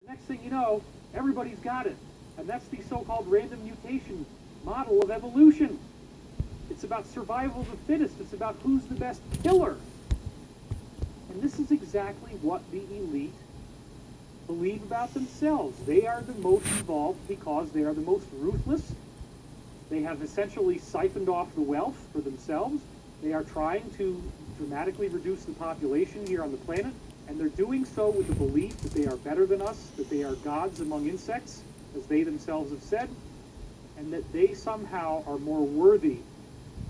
Next thing you know, everybody's got it. And that's the so-called random mutation model of evolution. It's about survival of the fittest. It's about who's the best killer. And this is exactly what the elite believe about themselves. They are the most evolved because they are the most ruthless. They have essentially siphoned off the wealth for themselves. They are trying to dramatically reduce the population here on the planet, and they're doing so with the belief that they are better than us, that they are gods among insects, as they themselves have said, and that they somehow are more worthy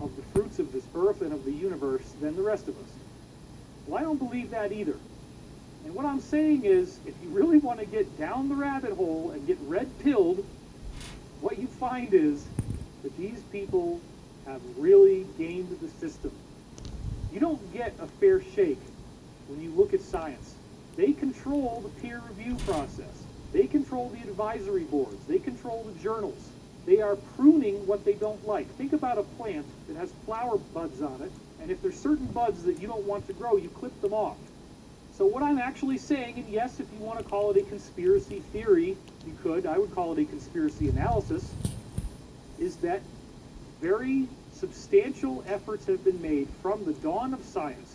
of the fruits of this earth and of the universe than the rest of us. Well, I don't believe that either. And what I'm saying is, if you really want to get down the rabbit hole and get red-pilled, what you find is that these people have really gamed the system. You don't get a fair shake when you look at science. They control the peer review process. They control the advisory boards. They control the journals. They are pruning what they don't like. Think about a plant that has flower buds on it, and if there's certain buds that you don't want to grow, you clip them off. So what I'm actually saying, and yes, if you want to call it a conspiracy theory, you could. I would call it a conspiracy analysis, is that very substantial efforts have been made from the dawn of science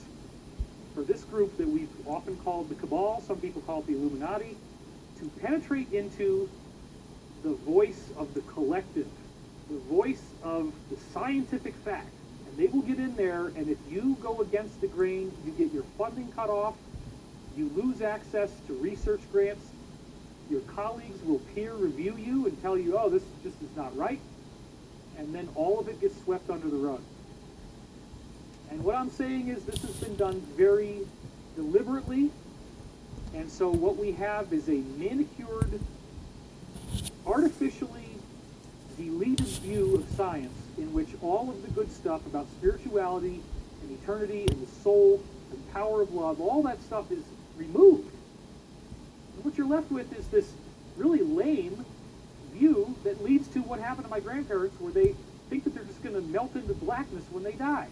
for this group that we've often called the Cabal, some people call it the Illuminati, to penetrate into the voice of the collective, the voice of the scientific fact. And they will get in there, and if you go against the grain, you get your funding cut off, you lose access to research grants, your colleagues will peer review you and tell you, oh, this just is not right, and then all of it gets swept under the rug. And what I'm saying is this has been done very deliberately, and so what we have is a manicured, artificially deleted view of science in which all of the good stuff about spirituality and eternity and the soul and power of love, all that stuff is removed. And what you're left with is this really lame view that leads to what happened to my grandparents, where they think that they're just going to melt into blackness when they die.